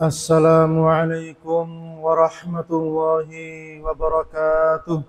Assalamualaikum warahmatullahi wabarakatuh.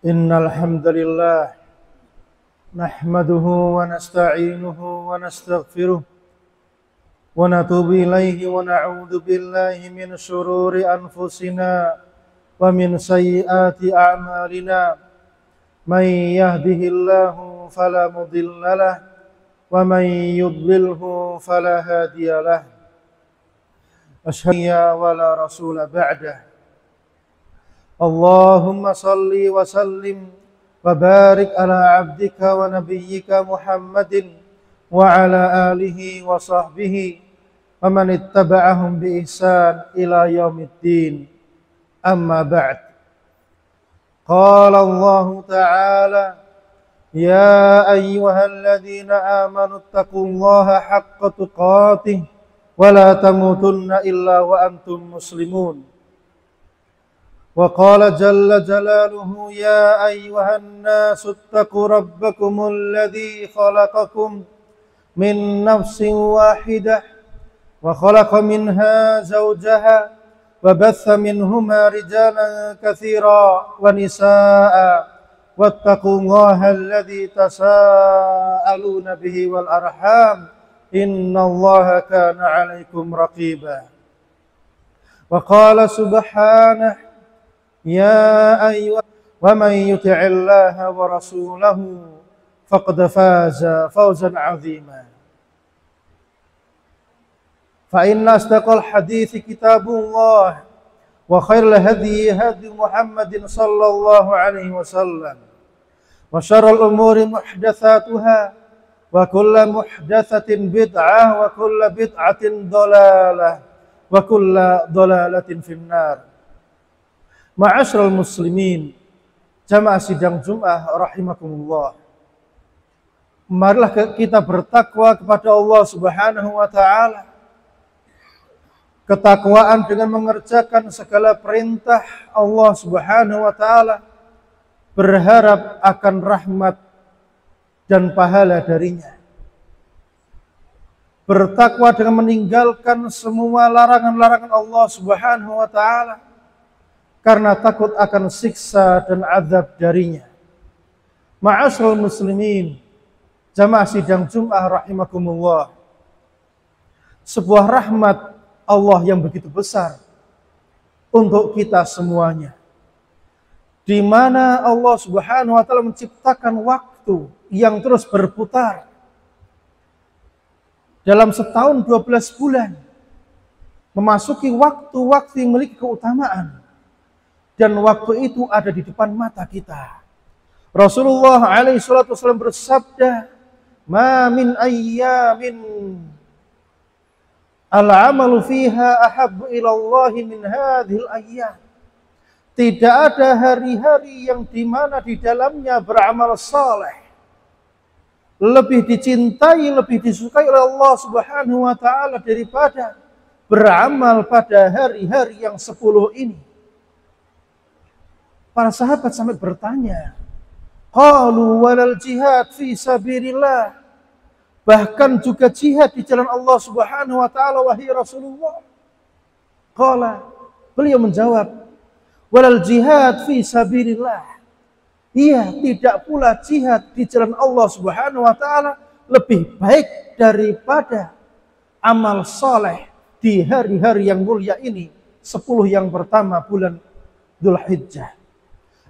Innal hamdalillah nahmaduhu wa nasta'inuhu wa nastaghfiruh wa natubu ilaihi wa na'udzu billahi min shururi anfusina wa min sayyiati a'malina. May yahdihillahu fala mudhillalah wa may yudlilhu fala hadiyalah. Asyhadu an la rasula ba'dah. Allahumma salli wa sallim wa barik ala abdika wa nabiyyika Muhammadin wa ala alihi wa sahbihi wa man ittaba'ahum bi ihsan ila yaumiddin. Amma ba'd. Qala Allah ta'ala ya ayyuhalladzina amanu taqullaha haqqa tuqatih wa la tamutunna illa wa antum muslimun. وقال جل جلاله يا أيها الناس اتقوا ربكم الذي خلقكم من نفس واحدة وخلق منها زوجها وبث منهما رجالا كثيرا ونساء واتقوا الله الذي تساءلون به والأرحام إن الله كان عليكم رقيبا. وقال سبحانه يا أيها ومن يطع الله ورسوله فقد فاز فوزا عظيما. فإن أصدق الحديث كتاب الله وخير الهدي هدي محمد صلى الله عليه وسلم وشر الأمور محدثاتها وكل محدثة بدعة وكل بدعة ضلالة وكل ضلالة في النار. Ma'asyiral muslimin, jamaah sidang Jumat rahimakumullah. Marilah kita bertakwa kepada Allah Subhanahu wa taala. Ketakwaan dengan mengerjakan segala perintah Allah Subhanahu wa taala, berharap akan rahmat dan pahala darinya. Bertakwa dengan meninggalkan semua larangan-larangan Allah Subhanahu wa taala, karena takut akan siksa dan azab darinya. Ma'asyiral muslimin, Jamaah sidang Jum'ah rahimakumullah. Sebuah rahmat Allah yang begitu besar untuk kita semuanya. Di mana Allah Subhanahu wa taala menciptakan waktu yang terus berputar. Dalam setahun 12 bulan memasuki waktu-waktu yang memiliki keutamaan. Dan waktu itu ada di depan mata kita. Rasulullah alaihi salatu wasallam bersabda, "Ma min ayyamin al-amalu fiha ahabbu ila Allah min hadhil ayyam." Tidak ada hari-hari yang dimana di dalamnya beramal saleh lebih dicintai, lebih disukai oleh Allah Subhanahu wa taala daripada beramal pada hari-hari yang 10 ini. Para sahabat sampai bertanya, qalu walal jihad fi sabilillah. Bahkan juga jihad di jalan Allah Subhanahu wa taala wahai Rasulullah. Qala, beliau menjawab, walal jihad fi sabilillah. Iya, tidak pula jihad di jalan Allah Subhanahu wa taala lebih baik daripada amal saleh di hari-hari yang mulia ini, 10 yang pertama bulan Dzulhijjah.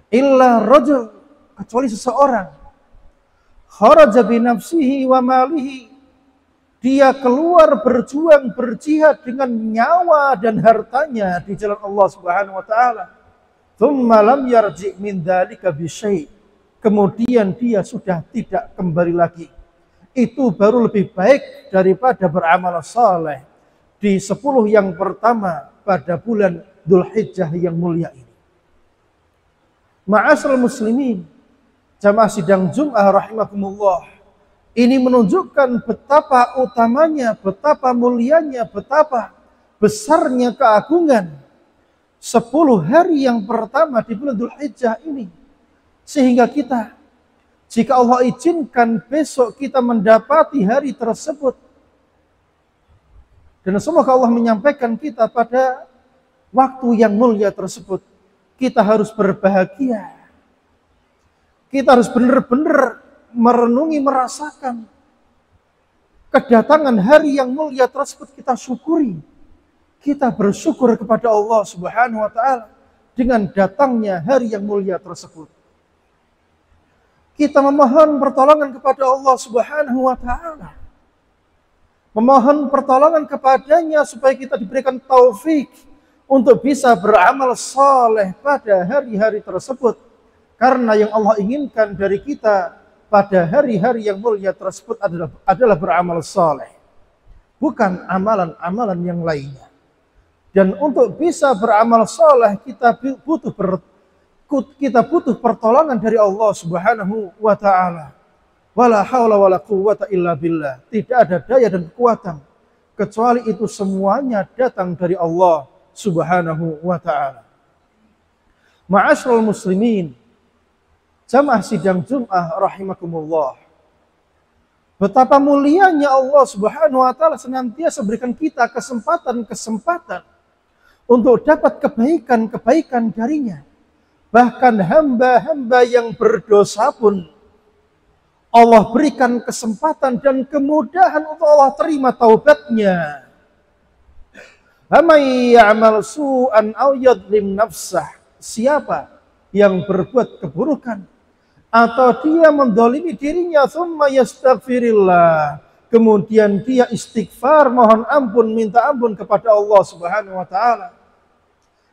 Illa rajul, kecuali seseorang, kharaja bi nafsihi wa malihi, dia keluar berjuang berjihad dengan nyawa dan hartanya di jalan Allah Subhanahu wa taala. Tsumma lam yarji' min dzalika bi syai', kemudian dia sudah tidak kembali lagi. Itu baru lebih baik daripada beramal saleh di 10 yang pertama pada bulan Dzulhijjah yang mulia ini. Ma'asyiral muslimin, jamaah sidang Jum'ah rahimakumullah. Ini menunjukkan betapa utamanya, betapa mulianya, betapa besarnya keagungan 10 hari yang pertama di bulan Dzulhijjah ini. Sehingga kita, jika Allah izinkan besok kita mendapati hari tersebut, dan semoga Allah menyampaikan kita pada waktu yang mulia tersebut, kita harus berbahagia. Kita harus benar-benar merenungi, merasakan kedatangan hari yang mulia tersebut. Kita syukuri. Kita bersyukur kepada Allah Subhanahu wa taala dengan datangnya hari yang mulia tersebut. Kita memohon pertolongan kepada Allah Subhanahu wa taala. Memohon pertolongan kepadanya supaya kita diberikan taufik untuk bisa beramal saleh pada hari-hari tersebut. Karena yang Allah inginkan dari kita pada hari-hari yang mulia tersebut adalah beramal saleh, bukan amalan-amalan yang lainnya. Dan untuk bisa beramal saleh kita butuh pertolongan dari Allah Subhanahu wa taala. Wala haula wala quwwata illa billah. Tidak ada daya dan kekuatan kecuali itu semuanya datang dari Allah Subhanahu wa ta'ala. Ma'asyiral muslimin, jamaah sidang Jum'ah rahimakumullah. Betapa mulianya Allah Subhanahu wa ta'ala senantiasa berikan kita kesempatan-kesempatan untuk dapat kebaikan-kebaikan darinya. Bahkan hamba-hamba yang berdosa pun Allah berikan kesempatan dan kemudahan untuk Allah terima taubatnya. Amay ya'mal su'an aw yadlim nafsah. Siapa yang berbuat keburukan atau dia mendolimi dirinya, thumma yastaghfirillah, kemudian dia istighfar, mohon ampun, minta ampun kepada Allah Subhanahu wa taala,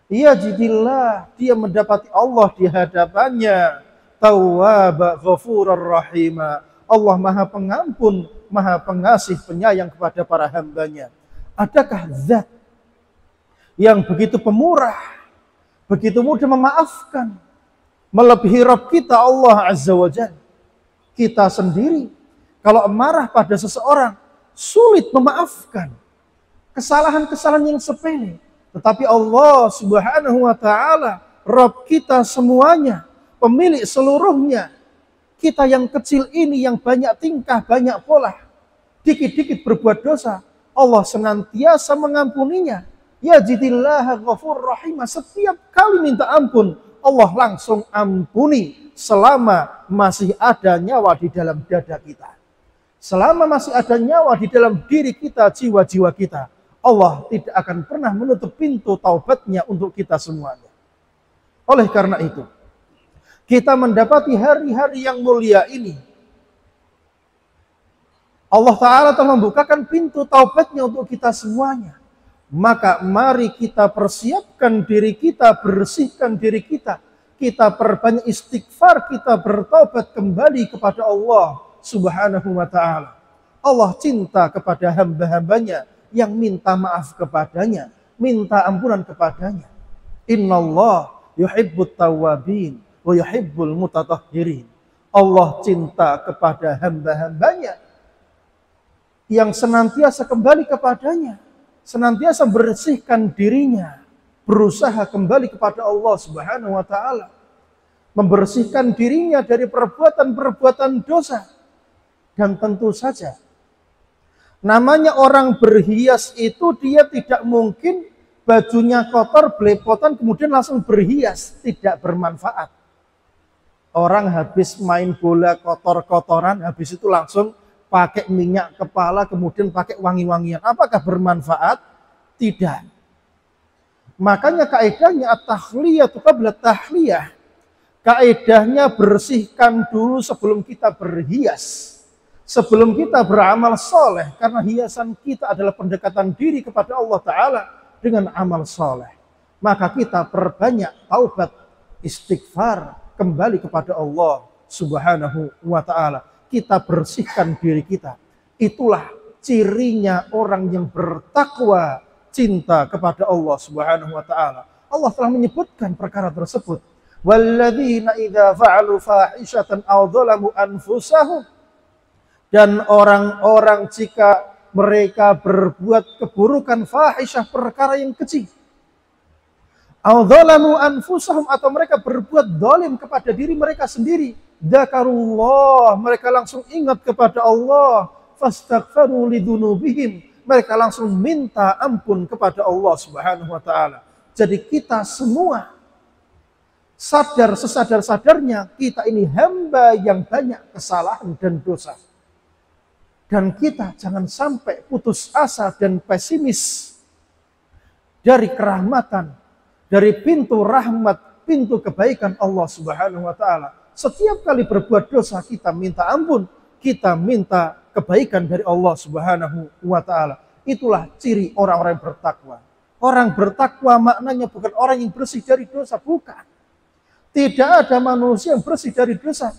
yajidillah, dia mendapati Allah di hadapannya, tawwaba ghafurur rahima, Allah maha pengampun, maha pengasih, penyayang kepada para hambanya. Adakah zat yang begitu pemurah, begitu mudah memaafkan, melebihi Rabb kita Allah Azza wa Jalla? Kita sendiri kalau marah pada seseorang sulit memaafkan kesalahan-kesalahan yang sepele, tetapi Allah Subhanahu wa taala Rabb kita semuanya, pemilik seluruhnya, kita yang kecil ini yang banyak tingkah, banyak pola, dikit-dikit berbuat dosa, Allah senantiasa mengampuninya. Yajidillah ghafur rahim, setiap kali minta ampun Allah langsung ampuni selama masih ada nyawa di dalam dada kita. Selama masih ada nyawa di dalam diri kita, jiwa-jiwa kita, Allah tidak akan pernah menutup pintu taubatnya untuk kita semuanya. Oleh karena itu, kita mendapati hari-hari yang mulia ini, Allah Ta'ala telah membukakan pintu taubatnya untuk kita semuanya. Maka mari kita persiapkan diri kita, bersihkan diri kita. Kita perbanyak istighfar, kita bertaubat kembali kepada Allah Subhanahu wa Ta'ala. Allah cinta kepada hamba-hambanya yang minta maaf kepadanya, minta ampunan kepadanya. Innallah yuhibbut tawwabin wa yuhibbul mutatahhirin. Allah cinta kepada hamba-hambanya yang senantiasa kembali kepadanya, senantiasa bersihkan dirinya, berusaha kembali kepada Allah Subhanahu wa Ta'ala, membersihkan dirinya dari perbuatan-perbuatan dosa. Dan tentu saja, namanya orang berhias itu dia tidak mungkin bajunya kotor, belepotan, kemudian langsung berhias. Tidak bermanfaat. Orang habis main bola kotor-kotoran, habis itu langsung pakai minyak kepala, kemudian pakai wangi-wangian. Apakah bermanfaat? Tidak. Makanya kaedahnya at-tahliyatu qabla tahliyah. Kaedahnya bersihkan dulu sebelum kita berhias. Sebelum kita beramal soleh. Karena hiasan kita adalah pendekatan diri kepada Allah Ta'ala dengan amal soleh. Maka kita perbanyak taubat, istighfar, kembali kepada Allah Subhanahu wa Ta'ala. Kita bersihkan diri kita. Itulah cirinya orang yang bertakwa, cinta kepada Allah Subhanahu wa Ta'ala. Allah telah menyebutkan perkara tersebut. Walladzina idza fa'alu fahishatan aw dzalamu anfusahum. Dan orang-orang jika mereka berbuat keburukan, fahisyah, perkara yang kecil, aw dzalamu anfusahum, atau mereka berbuat zalim kepada diri mereka sendiri, dzakarullah, mereka langsung ingat kepada Allah, fastaghfaru lidunubihim, mereka langsung minta ampun kepada Allah Subhanahu wa Ta'ala. Jadi kita semua sadar sesadar-sadarnya kita ini hamba yang banyak kesalahan dan dosa. Dan kita jangan sampai putus asa dan pesimis dari kerahmatan, dari pintu rahmat, pintu kebaikan Allah Subhanahu wa Ta'ala. Setiap kali berbuat dosa kita minta ampun, kita minta kebaikan dari Allah Subhanahu wa Ta'ala. Itulah ciri orang-orang yang bertakwa. Orang bertakwa maknanya bukan orang yang bersih dari dosa, bukan. Tidak ada manusia yang bersih dari dosa.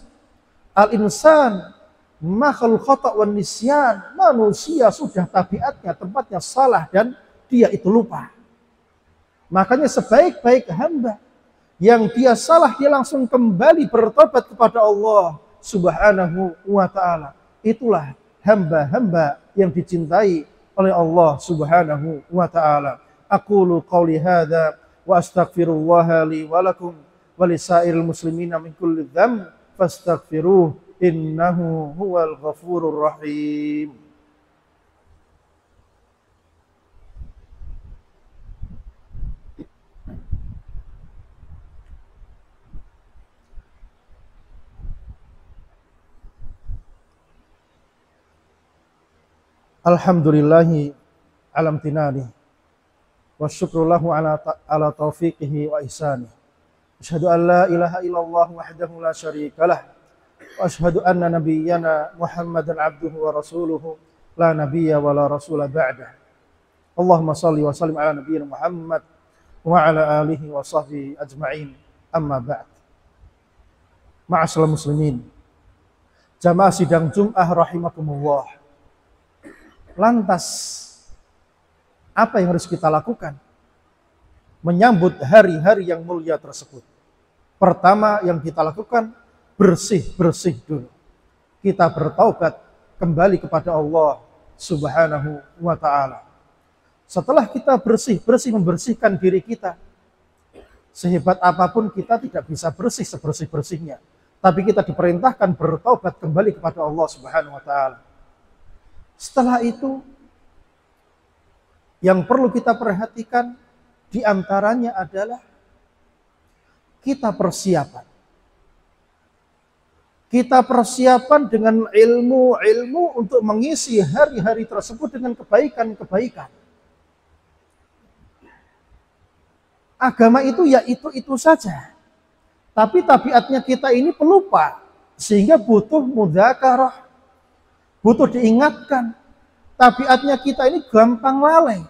Al-insan makhluk khata' wan nisyan. Manusia sudah tabiatnya, tempatnya salah dan dia itu lupa. Makanya sebaik-baik hamba yang dia salah, dia langsung kembali bertobat kepada Allah Subhanahu wa Ta'ala. Itulah hamba-hamba yang dicintai oleh Allah Subhanahu wa Ta'ala. Aqulu qawli hadza wa astaghfirullaha li wa lakum wa lisairil muslimina min kulli dzamb fastaghfiruh. Innahu huwal ghafurur rahim. Alhamdulillahi alam tinani wa syukrullahu ala taufiqihi wa ihsani. Asyhadu an la ilaha illallah wahdahu la syarikalah. Ashhadu anna nabiyyana Muhammadan abduhu wa rasuluhu la nabiyya wa la rasula ba'dah. Allahumma salli wa sallim ala nabiyyina Muhammad wa ala alihi wa sahbihi ajma'in. Amma ba'd. Ma'asyiral muslimin, jamaah sidang Jum'ah rahimakumullah. Lantas apa yang harus kita lakukan menyambut hari-hari yang mulia tersebut? Pertama yang kita lakukan, bersih-bersih dulu. Kita bertaubat kembali kepada Allah Subhanahu wa Ta'ala. Setelah kita bersih-bersih, membersihkan diri kita, sehebat apapun kita tidak bisa bersih sebersih-bersihnya. Tapi kita diperintahkan bertaubat kembali kepada Allah Subhanahu wa Ta'ala. Setelah itu, yang perlu kita perhatikan diantaranya adalah kita persiapan. Kita persiapan dengan ilmu-ilmu untuk mengisi hari-hari tersebut dengan kebaikan-kebaikan. Agama itu ya itu saja. Tapi tabiatnya kita ini pelupa. Sehingga butuh mudzakarah. Butuh diingatkan. Tabiatnya kita ini gampang lalai.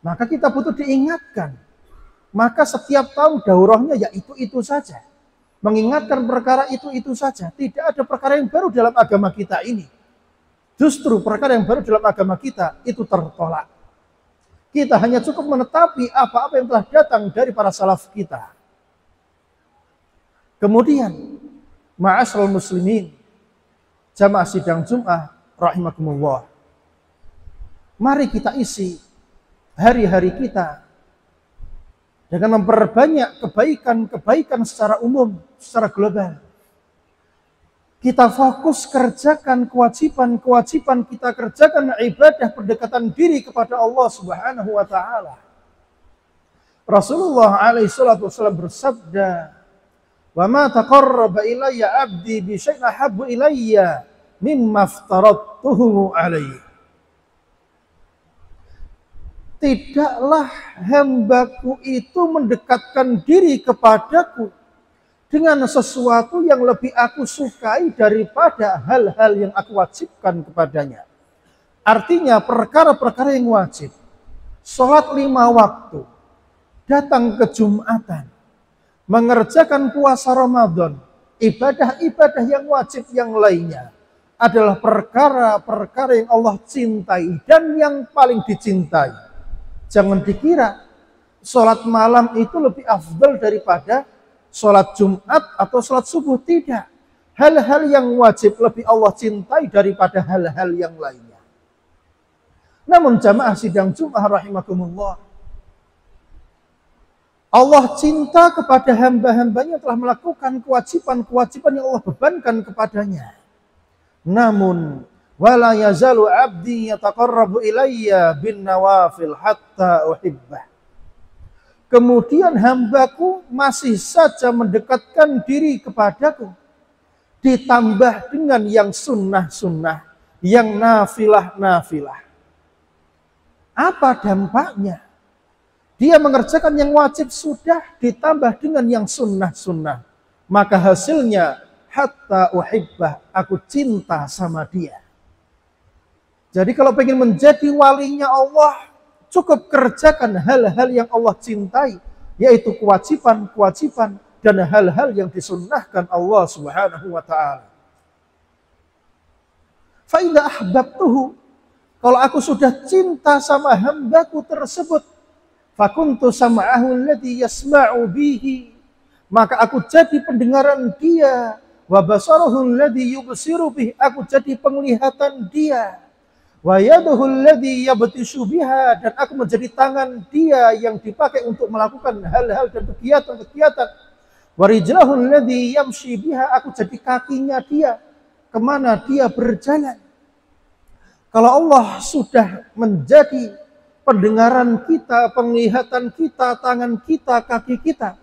Maka kita butuh diingatkan. Maka setiap tahun daurahnya ya itu saja. Mengingatkan perkara itu saja. Tidak ada perkara yang baru dalam agama kita ini. Justru perkara yang baru dalam agama kita itu tertolak. Kita hanya cukup menetapi apa-apa yang telah datang dari para salaf kita. Kemudian, ma'asyiral muslimin, jamaah sidang Jum'ah rahimakumullah. Mari kita isi hari-hari kita dengan memperbanyak kebaikan-kebaikan secara umum, secara global. Kita fokus kerjakan kewajiban-kewajiban, kita kerjakan ibadah pendekatan diri kepada Allah Subhanahu wa taala. Rasulullah alaihi salatu wasallam bersabda, "Wa ma taqarraba ilayya 'abdi bi syai'in ahabbu ilayya mimma aftaradtuhu alaihi." Tidaklah hambaku itu mendekatkan diri kepadaku dengan sesuatu yang lebih aku sukai daripada hal-hal yang aku wajibkan kepadanya. Artinya perkara-perkara yang wajib. Sholat 5 waktu. Datang ke Jumatan. Mengerjakan puasa Ramadan. Ibadah-ibadah yang wajib yang lainnya. Adalah perkara-perkara yang Allah cintai dan yang paling dicintai. Jangan dikira sholat malam itu lebih afdal daripada sholat Jumat atau sholat subuh. Tidak. Hal-hal yang wajib lebih Allah cintai daripada hal-hal yang lainnya. Namun jamaah sidang Jum'ah rahimakumullah, Allah cinta kepada hamba-hambanya telah melakukan kewajiban-kewajiban yang Allah bebankan kepadanya. Namun wala yazalu 'abdi yataqarrabu ilayya bin nawafil hatta uhibbah. Kemudian hambaku masih saja mendekatkan diri kepadaku. Ditambah dengan yang sunnah-sunnah, yang nafilah-nafilah. Apa dampaknya? Dia mengerjakan yang wajib sudah ditambah dengan yang sunnah-sunnah. Maka hasilnya hatta uhibbah, aku cinta sama dia. Jadi kalau pengen menjadi walinya Allah, cukup kerjakan hal-hal yang Allah cintai, yaitu kewajiban-kewajiban dan hal-hal yang disunnahkan Allah Subhanahu wa taala. Fa idza ahbabtuhu, kalau aku sudah cinta sama hambaku tersebut, fakuntu sam'ahu alladhi yasma'u bihi, maka aku jadi pendengaran dia, wa basarahu alladhi yubsiru bihi, aku jadi penglihatan dia. Wa yaduhu alladhi yabtishu biha, dan aku menjadi tangan dia yang dipakai untuk melakukan hal-hal dan kegiatan-kegiatan. Wa rijlahu alladhi yamshi biha, aku jadi kakinya dia kemana dia berjalan. Kalau Allah sudah menjadi pendengaran kita, penglihatan kita, tangan kita, kaki kita,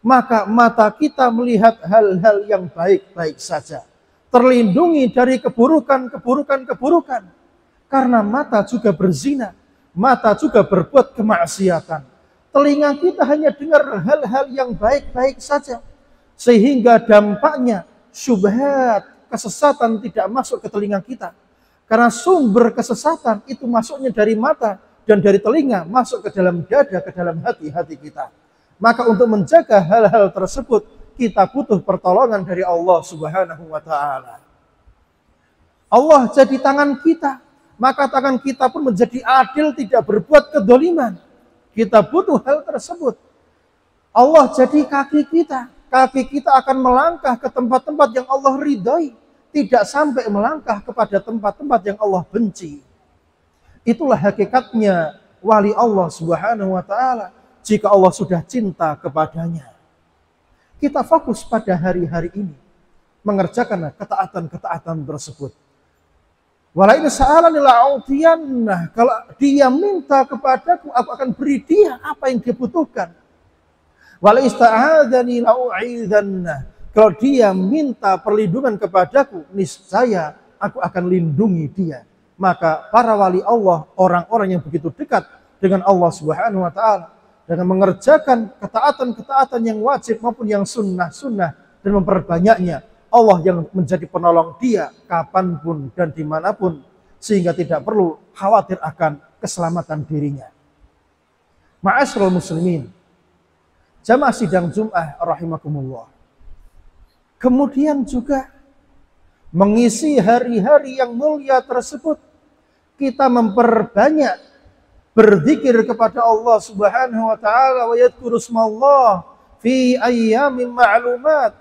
maka mata kita melihat hal-hal yang baik-baik saja. Terlindungi dari keburukan-keburukan. Karena mata juga berzina, mata juga berbuat kemaksiatan. Telinga kita hanya dengar hal-hal yang baik-baik saja. Sehingga dampaknya syubhat, kesesatan tidak masuk ke telinga kita. Karena sumber kesesatan itu masuknya dari mata dan dari telinga masuk ke dalam dada, ke dalam hati-hati kita. Maka untuk menjaga hal-hal tersebut, kita butuh pertolongan dari Allah Subhanahu wa taala. Allah jadi tangan kita. Maka tangan kita pun menjadi adil, tidak berbuat kedoliman. Kita butuh hal tersebut. Allah jadi kaki kita. Kaki kita akan melangkah ke tempat-tempat yang Allah ridhai. Tidak sampai melangkah kepada tempat-tempat yang Allah benci. Itulah hakikatnya wali Allah Subhanahu wa ta'ala. Jika Allah sudah cinta kepadanya. Kita fokus pada hari-hari ini. Mengerjakan ketaatan-ketaatan tersebut. Walain sa'alani la'utiyannah, kalau dia minta kepadaku, aku akan beri dia apa yang dia butuhkan. Walain ista'adani la'u'idhannah, Kalau dia minta perlindungan kepadaku, niscaya aku akan lindungi dia. Maka para wali Allah, orang-orang yang begitu dekat dengan Allah Subhanahu wa taala, dengan mengerjakan ketaatan-ketaatan yang wajib maupun yang sunnah-sunnah dan memperbanyaknya, Allah yang menjadi penolong dia kapanpun dan dimanapun, sehingga tidak perlu khawatir akan keselamatan dirinya. Ma'asyiral muslimin, jamaah sidang Jum'ah rahimakumullah. Kemudian juga mengisi hari-hari yang mulia tersebut, kita memperbanyak berzikir kepada Allah Subhanahu wa taala, wa yadhkuru smallah fi ayyamin ma'lumat.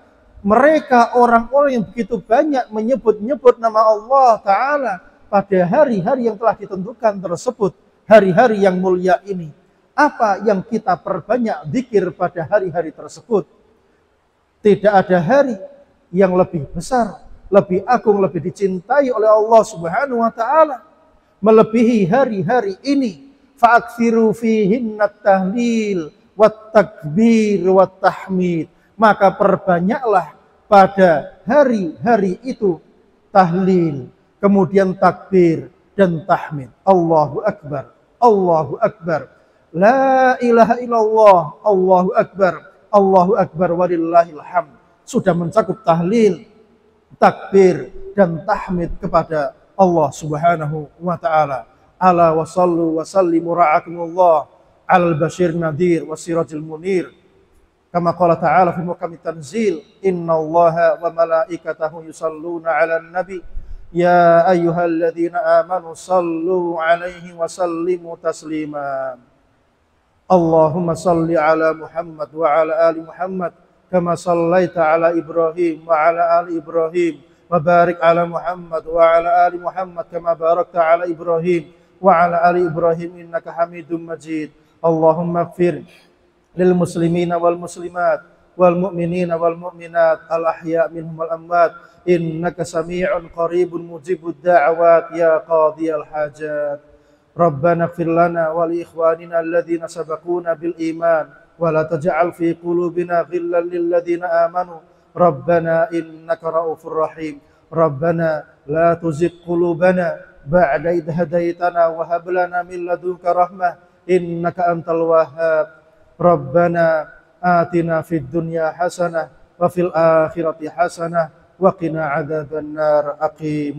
Mereka orang-orang yang begitu banyak menyebut-nyebut nama Allah taala pada hari-hari yang telah ditentukan tersebut, hari-hari yang mulia ini. Apa yang kita perbanyak zikir pada hari-hari tersebut? Tidak ada hari yang lebih besar, lebih agung, lebih dicintai oleh Allah Subhanahu wa taala melebihi hari-hari ini. Fa'aksiru fihinna tahlil wat takbir wat tahmid. Maka perbanyaklah pada hari-hari itu tahlil, kemudian takbir dan tahmid. Allahu akbar, Allahu akbar, la ilaha illallah, Allahu akbar walillahil hamd. Sudah mencakup tahlil, takbir dan tahmid kepada Allah Subhanahu wa taala. Ala wa sallu wa sallimu ra'akumullah al bashir nadhir wasirajil munir. Kama qala ta'ala fi muqamit tanzil, innallaha wa malaikatahu yusalluna 'alan nabi ya ayyuhalladzina amanu sallu 'alaihi wa sallimu taslima. Allahumma salli 'ala Muhammad wa 'ala ali Muhammad kama sallaita 'ala Ibrahim wa 'ala ali Ibrahim wa barik 'ala Muhammad wa 'ala ali Muhammad kama barakta 'ala Ibrahim wa 'ala ali Ibrahim innaka Hamidum Majid. Allahumma ighfir lil muslimina wal muslimat wal mu'minina wal mu'minat al ahya' minhum wal amwat innaka sami'un qaribun mujibud da'awat ya qadiyal hajat. Rabbana ighfir lana wa li ikhwanina alladhina sabaquna bil iman wa la taj'al fi qulubina ghillan lil ladzina amanu Rabbana innaka raufur rahim. Rabbana la tuzigh qulubana ba'da idh hadaytana wa hab lana min ladunka rahmah innaka antal wahhab. Rabbana atina fid dunya hasanah wa fil akhirati hasanah wa qina adzabannar. Aqim